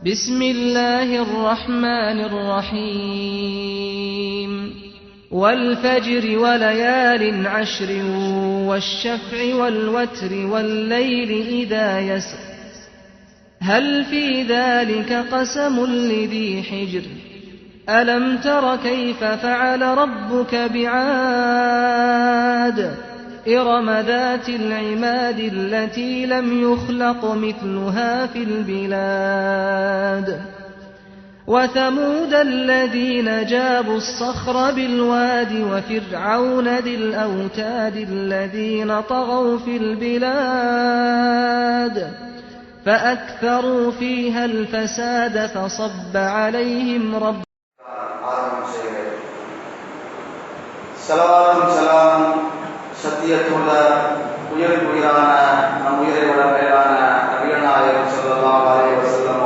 بسم الله الرحمن الرحيم والفجر وليال عشر والشفع والوتر والليل إذا يسر هل في ذلك قسم لذي حجر ألم تر كيف فعل ربك بعاد إرم ذات العماد التي لم يخلق مثلها في البلاد وثمود الذين جابوا الصخر بالواد وفرعون ذي الأوتاد الذين طغوا في البلاد فأكثروا فيها الفساد فصب عليهم ربهم சலாம் சத்தியத்துள்ள உயிரான நம் உயிரை விட மேலான நபிகள் நாயகம் ஸல்லல்லாஹு அலைஹி வஸல்லம்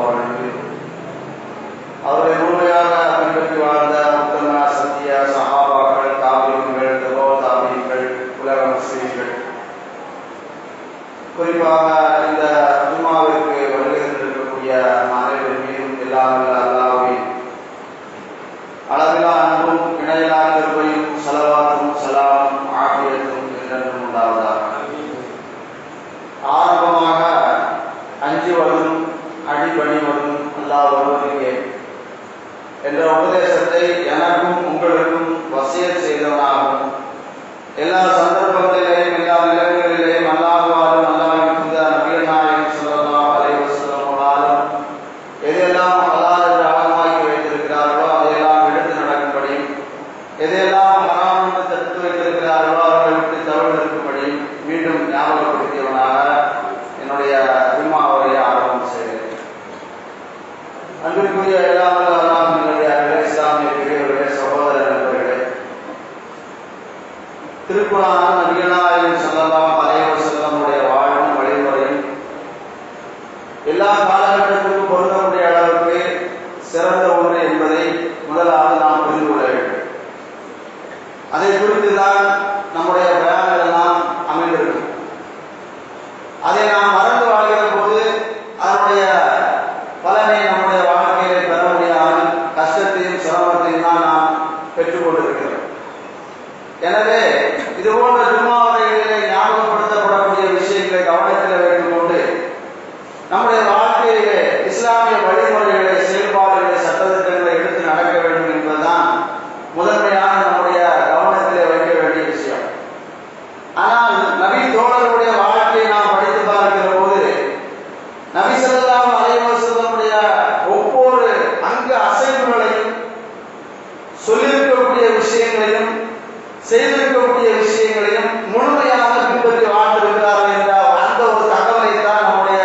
அவர்களை முழுமையாக பின்பற்றி வாழ்ந்த உத்தம சத்திய சஹாபாக்கள், தாபீன்கள், தாபீன்கள், உலக முஸ்லிம்கள், குறிப்பாக இந்த ஜும்மாவிற்கு வருகை தந்திருக்கக்கூடிய அனைவரின் மீதும் எல்லாம் அல்லாஹ்வின் அளவிலா அன்பும் இணையிலா கிருபையும் ஸலவாத்தும் ஸலாமும் ஆஃபியத்தும் என்றென்றும் உண்டாவதாக. ஆரம்பமாக அஞ்சுவதும் அடிபணிவதும் அல்லாஹ் ஒருவனுக்கே என்ற உபதேசத்தை எனக்கும் உங்களுக்கும் வசியத் செய்தவனாகவும் எல்லா சந்தர்ப்பங்களிலேயும் எல்லா நிலைகளிலேயும் அல்லாஹ்வாலும் அல்லாஹ்வின் தூதர் நபிகள் நாயகம் ஸல்லல்லாஹு அலைஹி வஸல்லம் அவர்களாலும் எதெல்லாம் ஹலால் என்று ஆழமாக்கி வைத்திருக்கிறார்களோ அதையெல்லாம் எடுத்து நடக்கும்படியும், எதையெல்லாம் ஹராம் என்று தடுத்து வைத்திருக்கிறார்களோ அவர்களை விட்டு தவிர்த்து இருக்கும்படியும் மீண்டும் ஞாபகப்படுத்தியவனாக என்னுடைய ஜும்மாவை ஆரம்பம் செய்கிறேன். அன்பிற்குரிய எல்லாம் என்னுடைய இஸ்லாமிய பெரியவர்களே, சகோதர நண்பர்களே, திருக்குர்ஆன் நபிகள் நாயகம் ஸல்லல்லாஹு அலைஹி வஸல்லமுடைய வாழ்வும் வழிமுறையும் எல்லா காலகட்டத்திற்கும் பொருந்தக்கூடிய அளவுக்கு சிறந்த ஒன்று என்பதை முதலாவது நாம் புரிந்து கொள்ள வேண்டும். அதை குறித்துதான் நம்முடைய பயான்கள் எல்லாம் அமைந்திருக்கும். அதை நாம் மறந்து வாழ்கிற போது அதனுடைய பலனை நம்முடைய வாழ்க்கையை பெற முடியாமல் கஷ்டத்தையும் சிரமத்தையும் தான் நாம் பெற்றுக் கொண்டிருக்கிறோம். எனவே இதுபோன்ற ஜும்மாவுரைகளிலே ஞாபகப்படுத்தப்படக்கூடிய விஷயங்களை கவனத்தில் வைத்துக் கொண்டு நம்முடைய வாழ்க்கையிலே இஸ்லாமிய வழிமுறைகளை, செயல்பாடுகளை, சட்டத்திட்டங்களை எடுத்து நடக்க வேண்டும் என்பதுதான் முதன்மையான நம்முடைய கவனத்திலே வைக்க வேண்டிய விஷயம். ஆனால் நபி தோழர்களுடைய வாழ்க்கையை நாம் படித்து பார்க்கிற போது நபி ஸல்லல்லாஹு அலைஹி வஸல்லமுடைய ஒவ்வொரு அங்க அசைவுகளையும், சொல்லியிருக்கக்கூடிய விஷயங்களையும், செய்திருக்கக்கூடிய விஷயங்களையும் முழுமையாக பின்பற்றி வாழ்ந்திருக்கிறார்கள் என்ற அந்த ஒரு தகவலை தான் நம்முடைய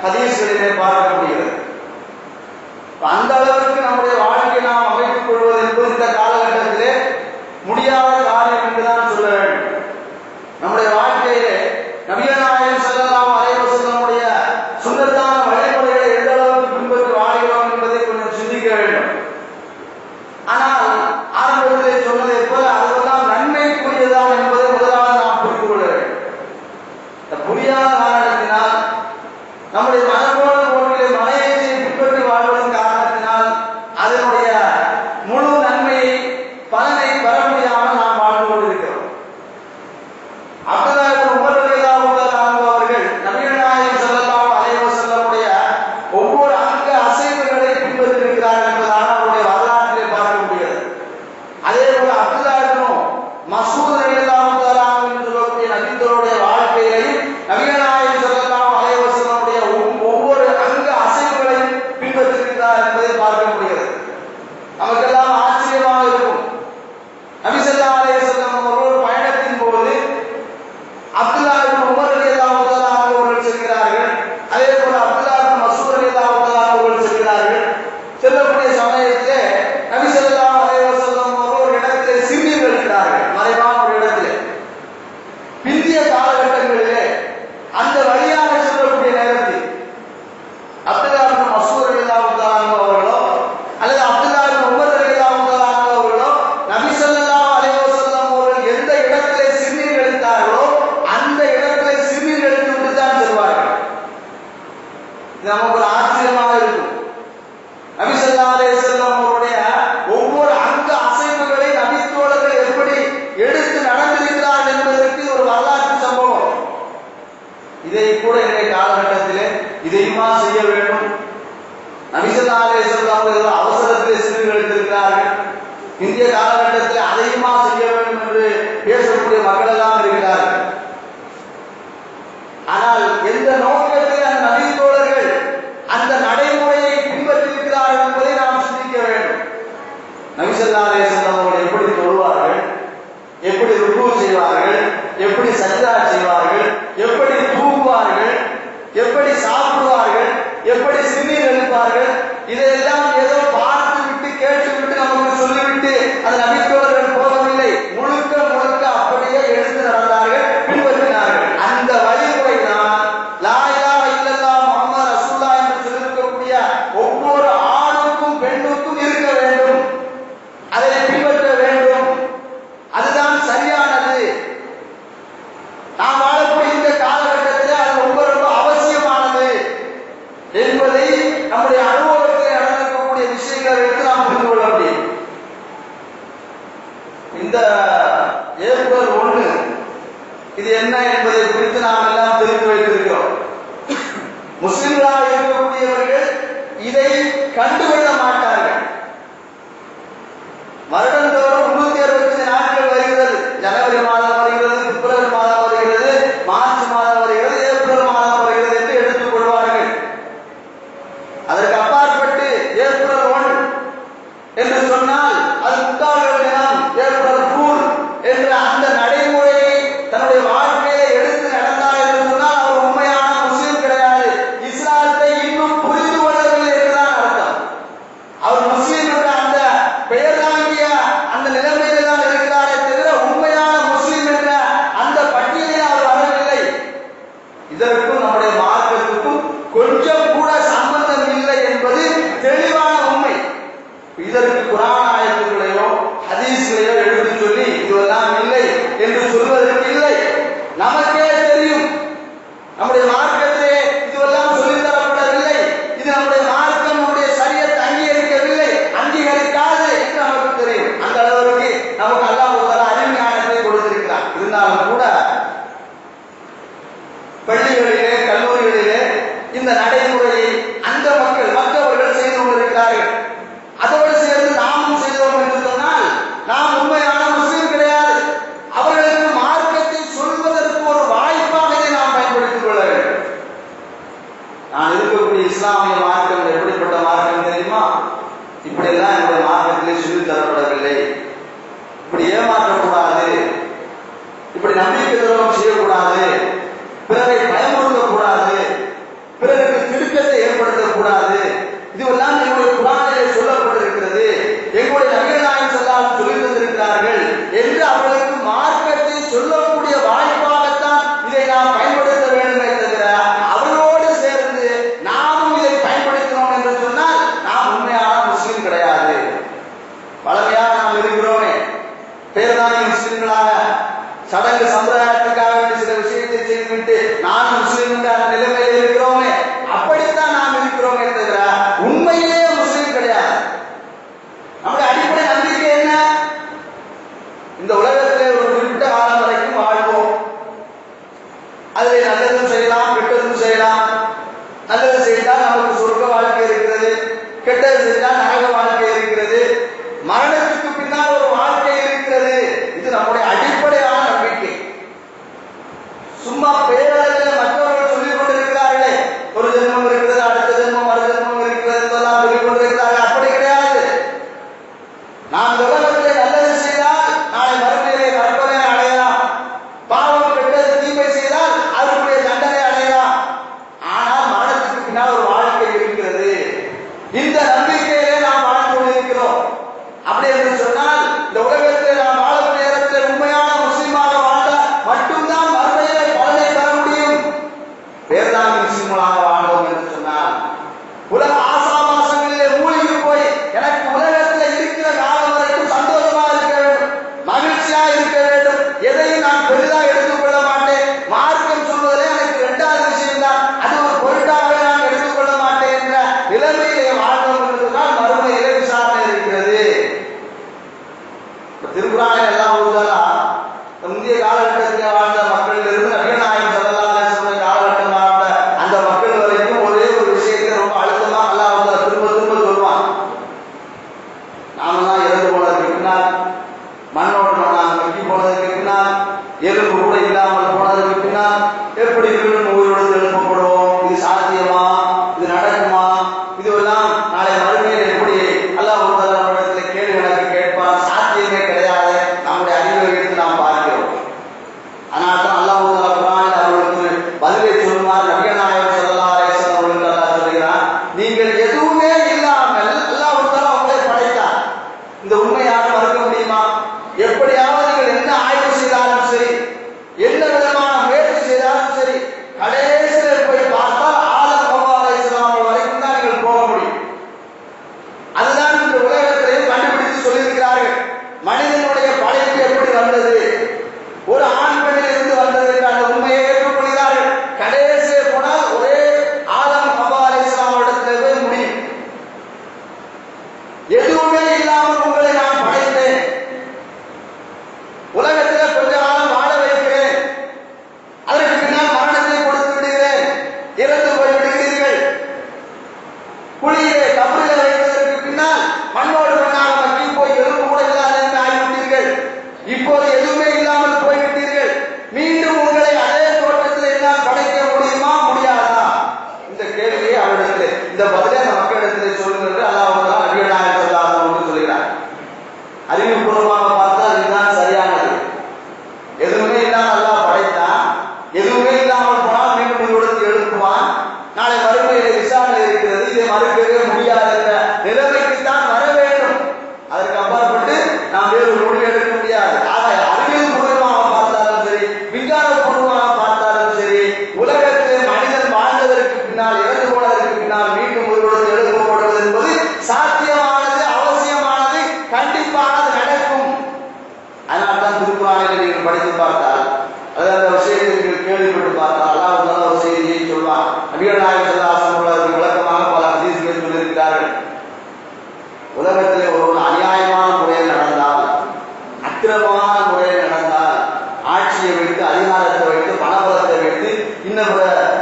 ஹதீஸ்களிலே பார்க்க முடிகிறது. நபி ஸல்லல்லாஹு அலைஹி வஸல்லம் அவசரத்தில் சிறுகள் எடுத்திருக்கிறார்கள். இந்திய காலகட்டத்தில் அதையுமா செய்ய வேண்டும் என்று பேசக்கூடிய மக்கள் எல்லாம் இருக்கிறார்கள். ஆனால் எந்த நோக்கத்தில் அந்த நபி தோழர்கள் அந்த நடைமுறையை பின்பற்றிருக்கிறார்கள் என்பதை நாம் சிந்திக்க வேண்டும். நபி ஸல்லல்லாஹு அலைஹி வஸல்லம் அவர்கள் எப்படி தொழுவார்கள், எப்படி ருக்கு செய்வார்கள், எப்படி சஜ்தா செய்வார்கள், எப்படி தூங்குவார்கள், எப்படி சாப்பிடுவார்கள், எப்படி சிறுநீர் எழுப்பார்கள், இதையெல்லாம் ஏதோ பார்த்து விட்டு கேட்டு விட்டு நமக்கு சொல்லிவிட்டு அது நபி தோழர்கள் போகவில்லை. முழுக்க முழுக்க அப்படியே எடுத்து நடந்தார்கள், பின்பற்றினார்கள். அந்த வழிமுறை தான் லா இலாஹ இல்லல்லாஹ் முஹம்மது ரசூலுல்லாஹ் என்று சொல்லியிருக்கக்கூடிய ஒவ்வொரு ஆணுக்கும் பெண்ணுக்கும் இருக்க வேண்டும். அதை பின்பற்ற வேண்டும். அதுதான் சரியானது. நாம் வாழக்கூடிய இந்த காலகட்டத்தில் அது ரொம்ப ரொம்ப அவசியமானது என்பதை நம்முடைய அனுபவத்தில் நடந்திருக்கக்கூடிய விஷயங்களை வைத்து நாம் புரிந்து கொள்ள முடியும். இந்த ஏப்ரல் 1 இது என்ன என்பதை குறித்து நாம் எல்லாம் தெரிந்து வைத்திருக்கிறோம். முஸ்லிம்களாக இருக்கக்கூடியவர்கள் இதை கண்டுகொள்ள மாட்டார்கள். வருடந்தோறும் 365 நாட்கள் வருகிறது. ஜனவரி மாதம் வருகிறது, பிப்ரவரி மாதம் வருகிறது, மார்ச் மாதம் வருகிறது, ஏப்ரல் மாதம் வருகிறது என்று எடுத்துக் கொள்வார்கள். அதற்கு அப்பாற்பட்டு ஏப்ரல் 1 என்று சொன்னால் அது முட்டாள்கள் தினம், ஏப்ரல் ஃபூல் என்ற அந்த நடைமுறையை தன்னுடைய வாழ்க்கையை எடுத்து நடந்தார் என்று சொன்னால் அவர் உண்மையான முஸ்லிம் கிடையாது. இஸ்லாத்தை இன்னும் புரிந்து கொள்ளவில்லை என்றுதான் அர்த்தம். அவர் முஸ்லிம் என்ற அந்த பெயர் தாங்கிய அந்த நிலைமையில தான் இருக்கிறாரே தவிர உண்மையான முஸ்லிம் என்ற அந்த பட்டியலில் அவர் வரவில்லை. இதற்கும் நம்முடைய மார்க்கத்துக்கும் கொஞ்சம் கூட சம்பந்தம் இல்லை என்பது தெளிவான உண்மை. இதற்கு குர்ஆன் ஆயத்துகளையோ ஹதீஸ்களையோ எடுத்து சொல்லி இதுவெல்லாம் இல்லை என்று சொல்வதற்கு இல்லை. நமக்கே தெரியும் நம்முடைய மார்க்கத்திலே இதுவெல்லாம் சொல்லித் தரப்படவில்லை. இது நம்முடைய மார்க்கம் நம்முடைய ஷரியத் அங்கீகரிக்கவில்லை, அங்கீகரிக்காது என்று நமக்கு தெரியும். அந்த அளவிற்கு நமக்கு அல்லாஹ் ஒரு அறிஞானத்தை கொடுத்திருக்கிறார். இருந்தாலும் கூட பள்ளிகளிலே கல்லூரிகளிலே இந்த நடைமுறையை அந்த மற்றவர்கள் செய்து கொண்டிருக்கிறார்கள். அதோடு சேர்ந்து நாமும் செய்தோம் என்று சொன்னால் நாம் உண்மையான முஸ்லிம் கிடையாது. அவர்களுக்கு மார்க்கத்தை சொல்வதற்கு ஒரு வாய்ப்பாக இதை நாம் பயன்படுத்திக் கொள்ள வேண்டும். நான் இருக்கக்கூடிய இஸ்லாமிய மார்க்கம் எப்படிப்பட்ட மார்க்கம் தெரியுமா? இப்படியெல்லாம் என்னுடைய மார்க்கத்திலே சொல்லித் தரப்படவில்லை. இப்படி ஏமாற்றக்கூடாது, இப்படி நம்பிக்கை துரோகம் செய்யக்கூடாது, பிறரை பயமுறுத்தக்கூடாது, பிறருக்கு திடுக்கத்தை ஏற்படுத்தக்கூடாது. இதுவெல்லாம் எங்களுடைய குர்ஆனிலே சொல்லப்பட்டிருக்கிறது, எங்களுடைய நபிகள் நாயகம் ஸல்லல்லாஹு அலைஹி வஸல்லம் சொல்லி தந்திருக்கிறார்கள் என்று அவர்களுக்கு மார்க்கத்தை சொல்லக்கூடிய வாய்ப்பாகத்தான் இதை நாம் பயன்படுத்த வேண்டுமே தவிர அவர்களோடு சேர்ந்து நாமும் இதை பயன்படுத்தினோம் என்று சொன்னால் நாம் உண்மையான முஸ்லிம் கிடையாது. பழமையாக நாம் இருக்கிறோமே, பேர்தானே முஸ்லிம்களாக சடங்கு சம்பிரதாயத்துக்காக வேண்டிய சில விஷயத்தை செய்துவிட்டு நான் முஸ்லிம் என்ற நிலைமையில் இருக்கிறோமே, அப்படித்தான் நாம் இருக்கிறோமே தவிர உண்மையிலே முஸ்லிம் கிடையாது. நம்முடைய அடிப்படை நம்பிக்கை என்ன? இந்த உலகத்திலே ஒரு குறிப்பிட்ட காலம் வரைக்கும் வாழ்வோம். அதில் நல்லதும் செய்யலாம், கெட்டதும் செய்யலாம். நல்லது செய்தால் நமக்கு சொர்க்க வாழ்க்கை இருக்கிறது, கெட்டது செய்தால் நரக வாழ்க்கை இருக்கிறது, மரணத்துக்கு பின்னால் ஒரு வாழ்க்கை இருக்கிறது. இது நம்முடைய அடிப்படையான நம்பிக்கை. சும்மா பேரளவில் மற்றவர்கள் சொல்லிக் கொண்டிருக்கிறார்களே, ஒரு ஜென்மம் இருக்கிறது, அடுத்த ஜென்மம், மறு ஜென்மம் இருக்கிறது என்றெல்லாம் சொல்லிக் கொண்டிருக்கிறார்கள். அப்படி கிடையாது. நாம் உலகத்திலே நல்லது செய்தால் நாளை மறுமையிலே நற்பலனை அடையலாம், பாவம் கெட்டது தீமை செய்தால் அதற்குரிய தண்டனை அடையலாம். ஆனால் மரணத்துக்கு பின்னால் ஒரு வாழ்க்கை இருக்கிறது. இந்த நம்பிக்கையிலே நாம் வாழ்ந்து கொண்டிருக்கிறோம். அப்படி என்று சொன்னால் இந்த உலகத்திலே நாம் வாழக்கூடிய நேரத்தில் உண்மையான முஸ்லிமாக வாழ்ந்தால் மட்டும்தான் மறுமையிலே பலனை தர முடியும். வேறுதான் முஸ்லிம்களாக வாழ்ந்தோம் என்று சொன்னால் உலக ஆசாபாசங்களிலே மூழ்கி போய் எனக்கு உலகத்தில் இருக்கிற காலம் வரைக்கும் சந்தோஷமாக இருக்க வேண்டும், மகிழ்ச்சியாக இருக்க வேண்டும், எதையும் நான் பெரிதாக எடுத்துக்கொள்ள மாட்டேன், மார்க்கம் சொல்வதிலே எனக்கு 2வது விஷயம் தான், அது ஒரு பொருட்டாகவே நான் எடுத்துக்கொள்ள மாட்டேன் என்ற நிலைமையிலே வாழ்ந்தோம் என்று சொன்னால் மறுமையிலே விசாரணை இருக்கிறது. திருக்குறானை எல்லாம் முந்தைய காலகட்டத்தில் வாழ்ந்த மக்களிலிருந்து நபிகள் நாயகம் ஸல்லல்லாஹு அலைஹி வஸல்லம் காலகட்டம் வாழ்ந்த அந்த மக்கள் வரைக்கும் ஒரே ஒரு விஷயத்தை ரொம்ப அழுத்தமாக அல்லாஹ் திரும்ப எதுவுமே இல்லாமல் அல்லாஹ் தஆலா அவங்களை படைத்தார். இந்த உண்மை யாரும் மறுக்க முடியுமா? எப்படியாவது நீங்கள் என்ன ஆய்வு செய்தாலும் சரி, என்ன விதமான முயற்சி செய்தாலும் சரி, கடைசியில் போய் பார்த்தால் ஆதம் ஹவ்வா அலைஹிஸ்ஸலாம் வரைக்கும் தான் நீங்கள் போக முடியும். அதுதான் இந்த உலகத்திலேயும் கண்டுபிடித்து சொல்லியிருக்கிறார்கள். மனிதனுடைய படைப்பு எப்படி வந்தது, ஒரு ஆண் பெண்ணில் இருந்து வந்தது என்ற அந்த உண்மையை ஏற்றுக்கொள்கிறார்கள். கடைசியே போனால் ஒரே ஆதம் ஹவ்வா அலைஹிஸ்ஸலாம் இடத்திலே போய் முடியும். எதுவுமே இல்லாமல் உங்களை நான் படைத்தேன், உலகத்தில் கொஞ்ச காலம் வாழ வைக்கிறேன், அதற்கு பின்னால் மரணத்தை கொடுத்து விடுகிறேன், இறந்து போய் விடுகிறீர்கள். குழியிலே கபரிலே வைத்ததற்கு பின்னால் மண்ணோடு மண்ணாக மக்கி போய் எலும்பு கூட இல்லாத என்று ஆகிவிட்டீர்கள். இப்போது எதுவுமே இல்லாமல் போய்விட்டீர்கள். மீண்டும் உங்களை அதே தோட்டத்தில் என்னால் படைக்க முடியுமா முடியாதா? இந்த கேள்வியை அவரிடத்தில், இந்த பதிலை அந்த மக்களிடத்திலே சொல்லுங்கள் அல்லாஹ் நபிகள் நாயகம் ஸல்லல்லாஹு அலைஹி வஸல்லம் சொல்கிறார். அறிவுபூர்வமாக பார்த்தால் இதுதான் சரியானது. எதுவுமே இல்லாமல் அல்லாஹ் படைத்தான், எதுவுமே இல்லாமல் போனால் மீண்டும் உங்களிடத்தில் எழுப்புவான், நாளை மறுமையிலே விசாரணை இருக்கிறது, இதை மறுக்கவே முடியாது என்ற நிலைமைக்கு தான் வர வேண்டும். அதற்கு அப்பாற்பட்டு நாம் வேறு ஒரு முடிவு எடுக்க முடியாது. ஆக அறிவியல் பூர்வமாக பார்த்தாலும் சரி, விஞ்ஞான பூர்வமாக பார்த்தாலும் சரி, உலகத்திலே மனிதன் வாழ்ந்ததற்கு பின்னால், இறந்து போனதற்கு பின்னால் மீண்டும் உங்களிடத்தில் எழுப்பப்படுவது என்பது சாத்தியமானது, அவசியமானது, கண்டிப்பானது நடக்கும். அதனால்தான் திருக்குறானில் நீங்கள் படித்து பார்த்தால், அதாவது அந்த விஷயத்தை நீங்கள் கேள்விப்பட்டு பார்த்தால் அல்லாஹ் நல்ல ஒரு செய்தியை சொல்வார். நபிகள் நாயகம் ஸல்லல்லாஹு அலைஹி வஸல்லம் விளக்கமாக பல ஹதீஸ்களை சொல்லியிருக்கிறார்கள். உலகத்திலே ஒரு அநியாயமான முறையில் நடந்தால், அக்கிரமமான முறையில் நடந்தால், ஆட்சியை வைத்து, அதிகாரத்தை வைத்து, பணபலத்தை வைத்து, இன்னும்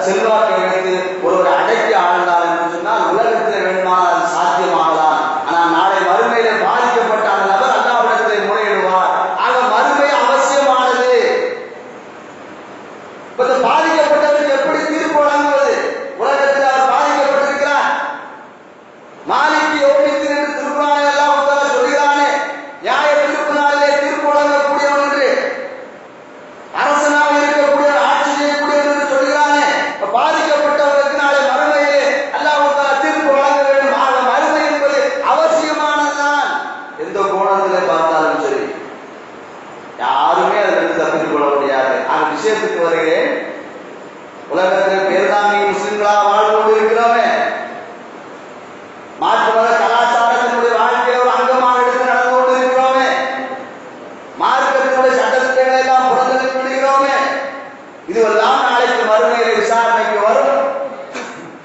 செல்வாக்கை வைத்து ஒருவரை அடக்கி ஆழ்ந்தார் என்று சொன்னால் உலகத்திலே வேண்டுமானால் அது சாத்தியமாகலாம். ஆனால் நாளை மறுமையிலே பாதிக்கப்பட்ட அந்த நபர் அல்லாஹ்விடத்திலே முறையிடுவார். ஆக மறுமை அவசியமானது. பாதிக்கப்பட்டவருக்கு எப்படி தீர்ப்பு வழங்குவது? உலகத்தில் அவர் பாதிக்கப்பட்டிருக்கிறார். மாலிக்கு யௌமித்தீன் என்று திருக்குறானில் அல்லாஹ் தஆலா சொல்கிறானே, நியாய தீர்ப்பு நாளிலே தீர்ப்பு வழங்கக்கூடியவன் என்று, அரசனாக இருக்கக்கூடியவர், ஆட்சி செய்யக்கூடியவர் என்று சொல்கிறானே. பாதிக்கப்பட்டவருக்கு நாளை மறுமையிலே அல்லாஹ் தஆலா தீர்ப்பு வழங்க வேண்டும். ஆக மறுமை என்பது அவசியமானதுதான். எந்த கோணத்திலே பார்த்தாலும் சரி, யாருமே அதிலிருந்து தப்பித்துக் கொள்ள முடியாது. அந்த விஷயத்துக்கு வருகிறேன். உலகத்தில் பேர்தாங்கி முஸ்லிம்களாக வாழ்ந்து கொண்டிருக்கிறோமே, மாற்று மத கலாச்சாரத்தினுடைய வாழ்க்கையை ஒரு அங்கமாக எடுத்து நடந்து கொண்டிருக்கிறோமே, மார்க்கத்தினுடைய சட்டத்திட்டங்களை எல்லாம் புறந்தளித்து விடுகிறோமே, இதுவெல்லாம் நாளைக்கு மறுமையிலே விசாரணைக்கு வரும்.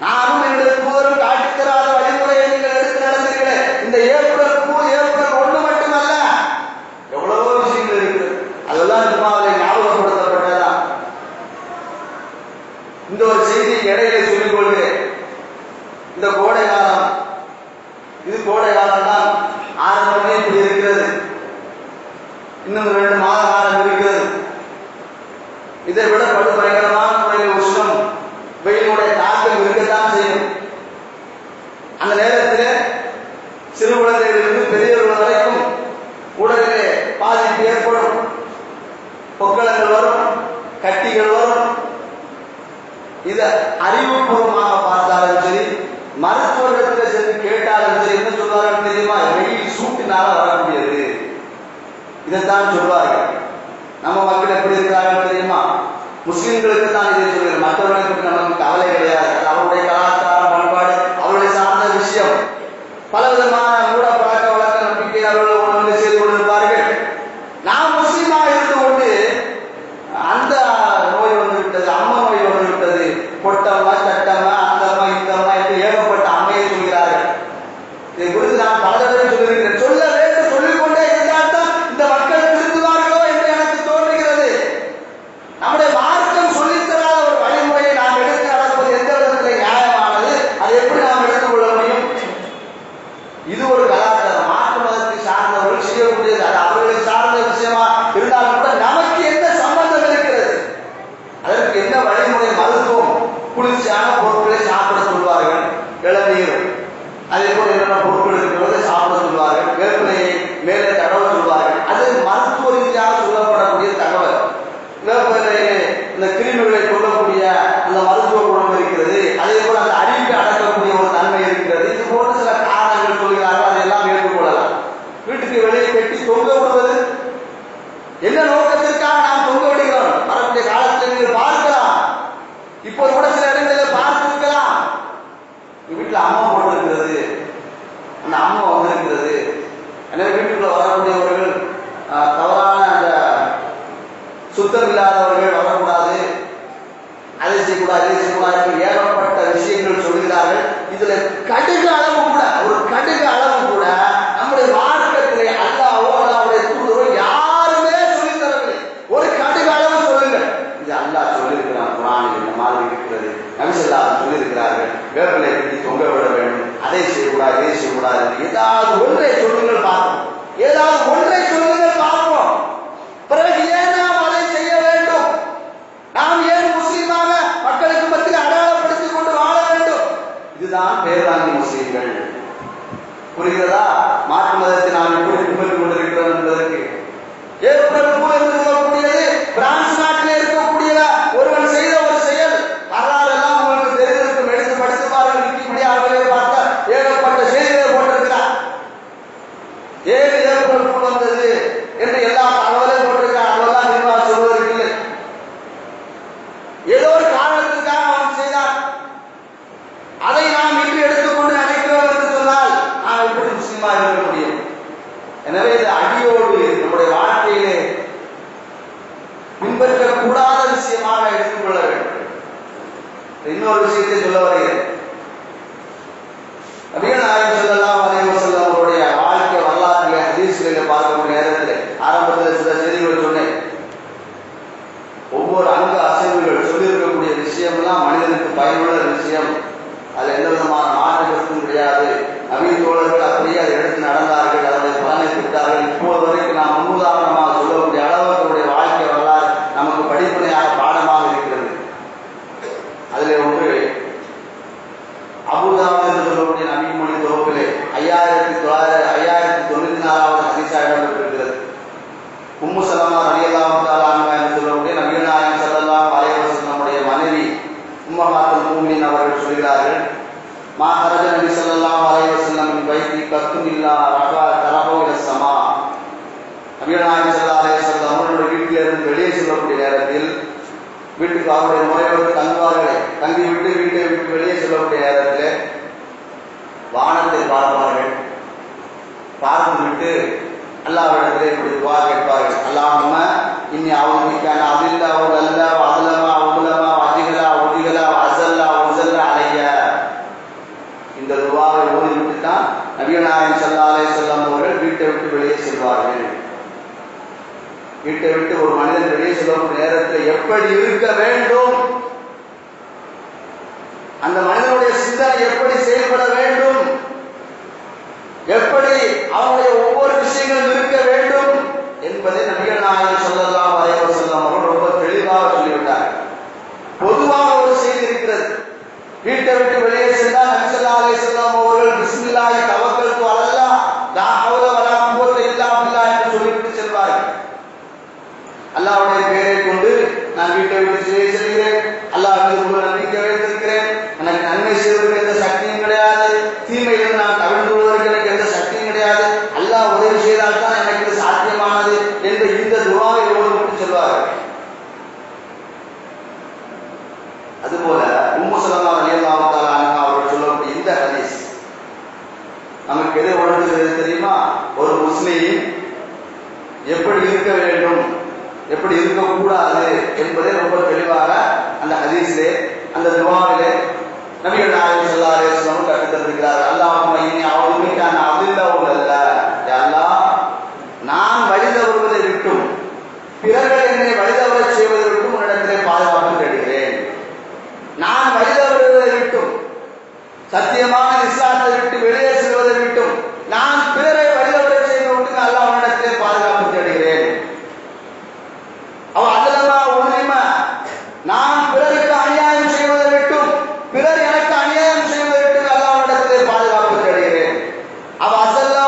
நானும் என்னுடைய தூதரும் காட்டித்தராத வழிமுறையை நீங்கள் எடுத்து நடந்தீர்களே. இந்த ஏப்ரல் 1 மட்டுமல்ல, எவ்வளவோ விஷயங்கள் இருக்கிறது. அதெல்லாம் ஜும்மாவிலே ஞாபகப்படுத்தப்பட்டதா. இந்த ஒரு செய்தி இடையிலே சொல்லிக் கொள்கிறேன். இந்த கோடை காலம், இது கோடை காலம் தான். ஆரம்பமே இப்படி இருக்கிறது. இன்னும் 2 மாத காலம் இருக்கிறது. இதை விட படு பயங்கரமான முறையில் உஷ்ணம், வெயிலுடைய தாக்கம் இருக்கத்தான் செய்யும். அந்த நேரத்தில் சிறு குழந்தைகளிலிருந்து பெரியவர்கள் வரைக்கும் உடலிலே பாதிப்பு ஏற்படும். பொக்களங்கள் வரும், கட்டிகள் வரும். இதை அறிவுபூர்வமாக பார்த்தாலும் சரி, மருத்துவர்களிடத்தில் சென்று கேட்டாலும் சரி, என்ன சொல்வார்கள் தெரியுமா? வெயில் சூட்டினால வரக்கூடியது, இதைத்தான் சொல்வார்கள். நம்ம மக்கள் எப்படி இருக்கிறார்கள் தெரியுமா? முஸ்லிம்களுக்கு தான் இதை சொல்கிறேன், மற்றவர்களுக்கு நமக்கு கவலை கிடையாது. அவருடைய கலாச்சாரம், பண்பாடு, அவருடைய சார்ந்த விஷயம். பலவிதமான மூட பழக்க வழக்க நம்பிக்கை அவர்கள் ஒன்று செய்து கொண்டிருப்பார்கள். நாம் முஸ்லீமாக இருந்து கொண்டு அந்த நோய் வந்து விட்டது, அம்மா நோய் வந்து விட்டது, பொட்டம்மா, சட்டம்மா, அந்தம்மா, இந்தம்மா என்று ஏகப்பட்ட அம்மையை சொல்கிறார்கள். இதை குறித்து நான் பல தடவை சொல்லியிருக்கிறேன். சொல்ல வேண்டும், சொல்லிக்கொண்டே இருந்தால் தான் இந்த மக்கள் திருந்துவார்களோ என்று எனக்கு தோன்றுகிறது. நம்முடைய மார்க்கம் சொல்லித்தராத ஒரு வழிமுறையை நாம் எடுத்து நடப்பது எந்த விதத்தில் நியாயமானது? அதை எப்படி நாம் எடுத்துக்கொள்ள முடியும்? இது ஒரு கலாச்சாரம். மாற்று மதத்தை சார்ந்தவர்கள் செய்யக்கூடியது, அது அவர்களை சார்ந்த விஷயமா இருந்தாலும் கூட நமக்கு என்ன சம்பந்தம் இருக்கிறது? அதற்கு என்ன வழிமுறை? மருத்துவம், குளிர்ச்சியான பொருட்களை சாப்பிட சொல்வார்கள். இளநீர், அதே போல என்னென்ன பொருட்கள் இருக்கிறத சாப்பிட சொல்வார்கள். வேப்பிலையை மேலே தடவ சொல்வார்கள். அது மருத்துவ ரீதியாக சொல்லப்படக்கூடிய தகவல். வேப்பிலையிலே இந்த கிருமிகளை கொல்லக்கூடிய அந்த மருத்துவ குணம் இருக்கிறது. அதே போல அந்த அரிப்பை அடக்கக்கூடிய ஒரு தன்மை இருக்கிறது. இது அந்த அம்மா வந்திருக்கிறது. எனவே வீட்டுக்குள்ள வரக்கூடியவர்கள் தவறான அந்த சுத்தம் இல்லாதவர்கள் வரக்கூடாது, அதை செய்யக்கூடாது, இதை செய்யக்கூடாது, ஏகப்பட்ட விஷயங்கள் சொல்கிறார்கள். இதுல கடுகு அளவு கூட, ஒரு கடுகு அளவு கூட நம்முடைய மார்க்கத்திலே அல்லாஹ்வோ அல்லாஹ்வுடைய தூதரோ யாருமே சொல்லி தரவில்லை. ஒரு கடுகு அளவு சொல்லுங்கள். இது அல்லாஹ் சொல்லியிருக்கிறான், குர்ஆனில் இந்த மாதிரி இருக்கிறது. நபி ஸல்லல்லாஹு அலைஹி வஸல்லம் சொல்லியிருக்கிறார்கள், வேப்பிலை கட்டி தொங்க விட வேண்டும், அதை செய்யக்கூடாது, இதை செய்யக்கூடாது. ஏதாவது ஒன்றை சொல்லுங்கள் பார்ப்போம், ஏதாவது ஒன்றை சொல்லுங்கள் பார்ப்போம். பிறகு ஏன் நாம் அதை செய்ய வேண்டும்? நாம் ஏன் முஸ்லிமாக மக்களுக்கு மத்தியில் அடையாளப்படுத்திக் கொண்டு வாழ வேண்டும்? இதுதான் பேர்வாங்கி முஸ்லிம்கள். புரிகிறதா? மாற்று மதத்தை நாம் எப்படி பின்பற்றிக் கொண்டிருக்கிறோம் என்பதற்கு ஏப்ரல் 3 என்று சொல்லக்கூடியது பிரான்ஸ் நாட்டில் இருக்கக்கூடிய ஒருவன் செய்த ஒரு செயல். வரலாறு எல்லாம் உங்களுக்கு தெரிந்திருக்கும், எடுத்து படித்து பாருங்கள். விக்கிபீடியாவிலே பார்த்த ஏகப்பட்ட செய்திகளை போட்டிருக்கிறார். ஏன் ஏப்ரல் 3 வந்தது என்று எல்லா தகவலையும் போட்டிருக்கிறார். அதெல்லாம் நிர்வாக சொல்வதற்கு இல்லை. ஏதோ ஒரு காரணத்திற்காக அவன் செய்தான். அதை நாம் இன்று எடுத்துக்கொண்டு நினைக்கிறோம் என்று சொன்னால் நாம் எப்படி முஸ்லிமா இருக்க முடியும்? எனவே இது அடியோடு நம்முடைய வாழ்க்கையிலே பின்பற்றக்கூடாத விஷயமாக எடுத்துக்கொள்ள வேண்டும். இன்னொரு விஷயத்தை சொல்ல வருகிறேன். நபிகள் நாயகம் ஸல்லல்லாஹு அலைஹி வஸல்லம் அவருடைய வாழ்க்கை வரலாற்றிலே ஹதீஸ்களிலே பார்க்கக்கூடிய நேரத்தில் ஆரம்பத்தில் சில செய்திகள் சொன்னேன். ஒவ்வொரு அங்க அசைவுகள் சொல்லியிருக்கக்கூடிய விஷயம்லாம் மனிதனுக்கு பயனுள்ள விஷயம். அதில் எந்த விதமான மாற்று கருத்தும் கிடையாது. நவீன தோழர்கள் அப்படியே அதை எடுத்து நடந்தார்கள், அதனுடைய பலனை பெற்றார்கள். இப்போது வரைக்கும் நாம் முன்னுதாரணமாக சொல்லக்கூடிய அளவுடைய வாழ்க்கை வரலாறு நமக்கு படிப்பனையாக பாடமாக இருக்கிறது. அதில் ஒன்று அபூதாவுத் என்று சொல்லக்கூடிய நபி மொழி தொகுப்பிலே 5994வது ஹதீஸாக இடம்பெற்றிருக்கிறது. உம்மு சலமா ரலியல்லாஹு தஆலா அன்ஹா என்று சொல்லக்கூடிய நபிகள் நாயகம் ஸல்லல்லாஹு அலைஹி வஸல்லம் மனைவி உம்மஹாத்துல் முஃமினீன் அவர்கள் சொல்கிறார்கள், மா ஹரஜ நபி ஸல்லல்லாஹு அலைஹி வஸல்லம் மின் பைத்தி கத்தும் இல்லா ரஃபா தரஹு இல ஸமா. நபிகள் நாயகம் ஸல்லல்லாஹு அலைஹி வஸல்லம் அவர்களுடைய வீட்டிலிருந்து வெளியே செல்லக்கூடிய நேரத்தில் வீட்டுக்கு அவருடைய முறையோடு தங்குவார்களே, தங்கிவிட்டு வீட்டை விட்டு வெளியே செல்லக்கூடிய நேரத்தில் வானத்தை பார்ப்பார்கள். பார்த்துவிட்டு அல்லாஹ்விடத்திலே இப்படி துஆ கேட்பார்கள், அல்லாஹும்ம இன்னி அவுதுபிக்கான அதில்லா வல்லா வஅலமா வஉலமா வஅஜிகலா வஉதிகலா வஅஸல்லா வஸல்லா அலைய. இந்த துஆவை ஓதிவிட்டு தான் நபிகள் நாயகம் ஸல்லல்லாஹு அலைஹி வஸல்லம் அவர்கள் வீட்டை விட்டு வெளியே செல்வார்கள். வீட்டை விட்டு ஒரு மனிதன் வெளியே செல்லக்கூடிய நேரத்தில் எப்படி இருக்க வேண்டும், அந்த மனிதனுடைய சிந்தனை எப்படி செயல்பட வேண்டும், எப்படி அவனுடைய ஒவ்வொரு விஷயங்களும் இருக்க வேண்டும் என்பதை நபிகள் நாயகம் ஸல்லல்லாஹு அலைஹி வஸல்லம் அவர்கள் ரொம்ப தெளிவாக சொல்லிவிட்டார்கள். பொதுவாக ஒரு செய்தி இருக்கிறது. வீட்டை விட்டு வெளியே சென்றால் நபி ஸல்லல்லாஹு அலைஹி வஸல்லம் அவர்கள் பிஸ்மில்லாஹி தவக்கல்து அலல்லாஹ் லா ஹவ்ல வலா குவத்த இல்லா பில்லாஹ் என்று சொல்லிவிட்டு செல்வார்கள். அல்லாஹ்வுடைய பெயரை கொண்டு நான் வீட்டை விட்டு செல்கிறேன், அல்லாஹ் மீது முழு நம்பிக்கை வைத்திருக்கிறேன், எனக்கு நன்மை செய்வதற்கு எந்த சக்தியும் கிடையாது, தீமையிலிருந்து நான் தவிர்த்து கொள்வதற்கு எனக்கு எந்த சக்தியும் கிடையாது, அல்லாஹ் உதவி செய்தால் தான் எனக்கு இது சாத்தியமானது என்று இந்த துஆவை ஓதிவிட்டு செல்வார்கள். அதுபோல உம்மு சலமா ரலியல்லாஹு தஆலா அன்ஹா அவர்கள் சொல்லக்கூடிய இந்த ஹதீஸ் நமக்கு எதை உணர்த்துகிறது தெரியுமா? ஒரு முஸ்லிம் எப்படி இருக்க வேண்டும், எப்படி இருக்கக்கூடாது என்பதை ரொம்ப தெளிவாக அந்த ஹதீஸிலே, அந்த துஆவிலே நபிகள் நாயகம் ஸல்லல்லாஹு அலைஹி வஸல்லம் கற்றுத் தந்திருக்கிறார். அல்லாஹும்ம இன்னி அஊதுபிக அன் அஸில்ல வல்லா. யா அல்லாஹ், நான் வழி தவறுவதை விட்டும் பிறர்கள் என்னை வழி தவறச் செய்வதை விட்டும் உன்னிடத்திலே பாதுகாப்பு தேடுகிறேன். நான் வழி தவறுவதை விட்டும், சத்தியமான இஸ்லாத்தை விட்டு வெளியே செல்வதை விட்டும், நான் பிறரை வழி தவறச் செய்வதை விட்டு அல்லாஹ் உன்னிடத்திலே பாதுகாப்பு தேடுகிறேன். அவ அதலமா உண்மைம, நான் பிறருக்கு அநியாயம் செய்வதை விட்டும் பிறர் எனக்கு அநியாயம் செய்வதை விட்டு அல்லாஹ்விடத்திலே பாதுகாப்பு தேடுகிறேன். அவ அஸல்லா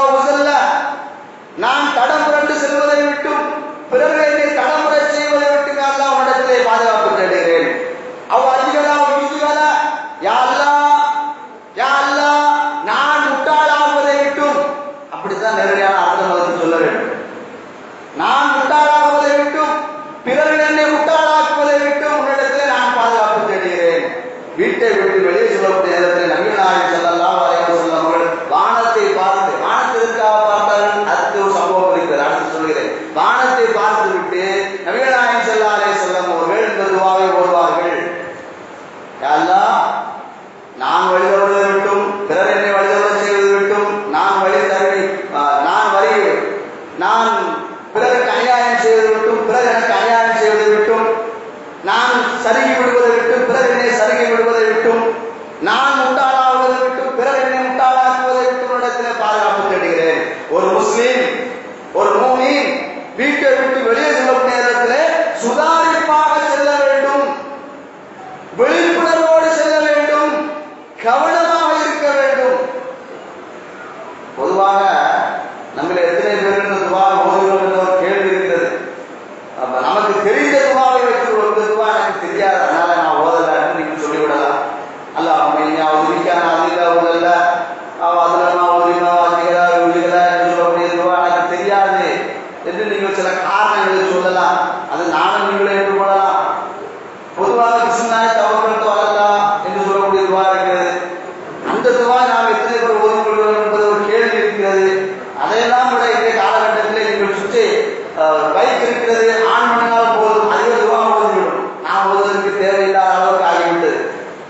முஸ்லிம், ஒரு மூமின் வீட்டை விட்டு வெளியே செல்லக்கூடிய நேரத்தில் சுதாரிப்பாக செல்ல வேண்டும், விழிப்புணர்வோடு செல்ல வேண்டும், கவனமாக இருக்க வேண்டும். பொதுவாக நம்மள எத்தனை பேர் இந்த துவா ஓதுகிறோம் என்ற ஒரு கேள்வி இருக்கிறது. அப்ப நமக்கு தெரிந்த துவாவை வைத்து ஒரு துவா எனக்கு தெரியாது, அதனால நான் ஓதலன்னு நீங்க சொல்லிவிடலாம். அல்லாஹ் தெரியாது என்று நீங்கள் சில காரணங்களை சொல்லலாம். அது நானும் நீங்களே ஏற்றுக்கொள்ளலாம். பொதுவாக பிஸ்மில்லாஹி தவக்கல்து அலல்லாஹ் என்று சொல்லக்கூடிய துவா இருக்கிறது. அந்த துவா நாம் எத்தனை பேர் ஓதிக்கொள்கிறோம் என்பது ஒரு கேள்வி இருக்கிறது. அதையெல்லாம் விட இந்த காலகட்டத்திலே நீங்கள் சுற்றி பைக் இருக்கிறது, ஆன் பண்ணினால் போதும், அதிக துவா ஓதிவிடும். நாம் ஓதுவதற்கு தேவையில்லாத அளவுக்கு ஆகிவிட்டது.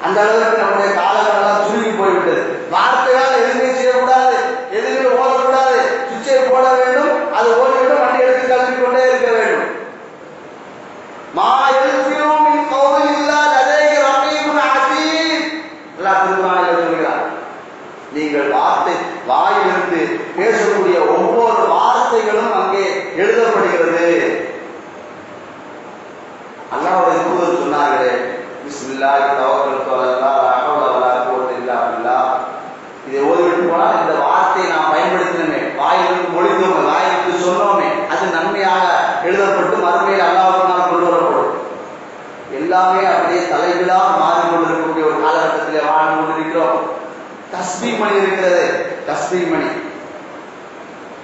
அந்த அளவுக்கு நம்முடைய காலங்களெல்லாம் சுருங்கி போய்விட்டது. வார்த்தையால் எதுவுமே செய்யக்கூடாது, எதுவுமே ஓதக்கூடாது, சுவிட்சை போட வேண்டும், அது ஓடிவிடும், வண்டி எடுத்து கிளம்பி கொண்டே இருக்க வேண்டும். மா யல்ஃபிரு மின் கௌலின் இல்லா லதைஹி ரகீபுன் அதீத். அல்லாஹ் திருக்குர்ஆனில் சொல்கிறார், நீங்கள் வாயிலிருந்து பேசக்கூடிய ஒவ்வொரு வார்த்தைகளும் அங்கே எழுதப்படுகிறது. அல்லாஹ்வுடைய தூதர் சொன்னார்களே, பிஸ்மில்லாஹி தவக்கல்து அலல்லாஹ் லா ஹவ்ல வலா குவத்த இல்லா பில்லாஹ். இதை ஓதிவிட்டு போனால் இந்த வார்த்தையை நாம் பயன்படுத்தினோமே, வாயிலிருந்து மொழிந்தோமே, வாயிலிருந்து சொன்னோமே, அது நன்மையாக எழுதப்பட்டு மறுமையில் அல்லாஹ்வுக்கு கொண்டு வரப்படும். எல்லாமே அப்படியே தலைகளாக மாறிக்கொண்டிருக்கக்கூடிய ஒரு காலகட்டத்திலே வாழ்ந்து கொண்டிருக்கிறோம். தஸ்பீஹ் மணி இருக்கிறது, தஸ்பீஹ் மணி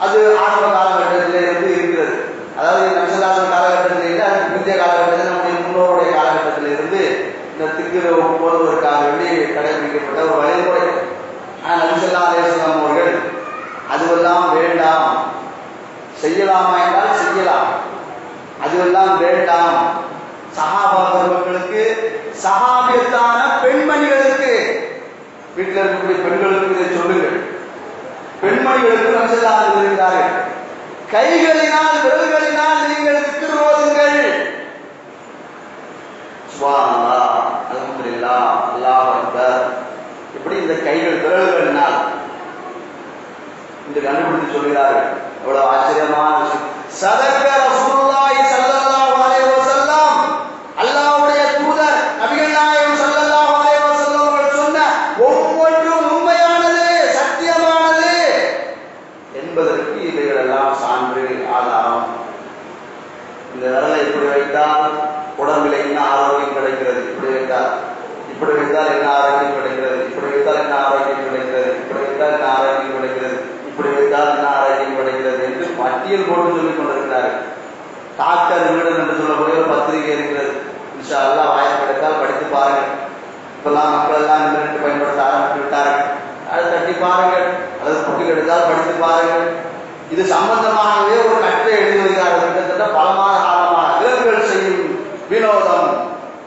அது ஆரம்ப காலகட்டத்திலே இருந்து இருக்கிறது. அதாவது நபிஸல்லல்லாஹு காலகட்டத்திலே இருந்து அதுக்கு முந்தைய காலகட்டத்தில் நம்முடைய முன்னோருடைய காலகட்டத்தில இருந்து இந்த திக்ரு போடுவதற்காக வேண்டி கடைபிடிக்கப்பட்ட ஒரு வழிமுறை. ஆனால் நபிஸல்லல்லாஹு அலைஹி வஸல்லம் அவர்கள் அதுவெல்லாம் வேண்டாம், செய்யலாமா என்றால் செய்யலாம், அதுவெல்லாம் வேண்டாம். சஹாபா பெருமக்களுக்கு, சஹாபியத்தான பெண்மணிகளுக்கு, வீட்டில் இருக்கக்கூடிய பெண்களுக்கு இதை சொல்லுங்கள். பெண்மணிகளுக்கு நபிஸல்லல்லாஹு சொல்கிறார்கள், கைகளினால் விரல்களினால் நீங்கள் திக்ர் ஓதுங்கள். சுப்ஹானல்லாஹ், அல்ஹம்துலில்லாஹ், அல்லாஹு அக்பர். இப்படி இந்த கைகள் விரல்களினால் இந்த கண்டுபிடித்து சொல்கிறார்கள். எவ்வளவு ஆச்சரியமான விஷயம். சதக ரசூலுல்லாஹி ஸல்லல்லாஹு அலைஹி வஸல்லம், அல்லாஹ்வுடைய தூதர் நபிகள் நாயகம் ஸல்லல்லாஹு அலைஹி வஸல்லம் அவர்கள் சொன்ன ஒவ்வொன்றும் உண்மையானது, சத்தியமானது என்பதற்கு இவைகள் எல்லாம் சான்று, ஆதாரம். இந்த விரலை இப்படி வைத்தால் உடம்பில் என்ன ஆரோக்கியம் கிடைக்கிறது, இப்படி வைத்தால் என்ன ஆரோக்கியம் கிடைக்கிறது, இப்படி வைத்தால் என்ன ஆரோக்கியம் கிடைக்கிறது, இப்படி வைத்தால் என்ன ஆரோக்கியம் கிடைக்கிறது, இப்படி வைத்தால் என்ன ஆரோக்கியம் கிடைக்கிறது என்று பட்டியல் போட்டு சொல்லிக் கொண்டிருக்கிறார்கள். டாக்டர் வீடன் என்று சொல்லக்கூடிய ஒரு பத்திரிகை இருக்கிறது. இன்ஷா அல்லாஹ் வாய்ப்பு கிடைத்தால் படித்து பாருங்கள். இப்பெல்லாம் மக்கள் எல்லாம் இன்டர்நெட் பயன்படுத்த ஆரம்பித்து விட்டார்கள். அதை தட்டி பாருங்கள், அல்லது புக்கு கிடைத்தால் படித்து பாருங்கள். இது சம்பந்தமாகவே ஒரு கட்டை எழுதி வருகிறார்கள். கிட்டத்தட்ட பல மாத காலமாக விரல்கள் செய்யும் வினோதம்,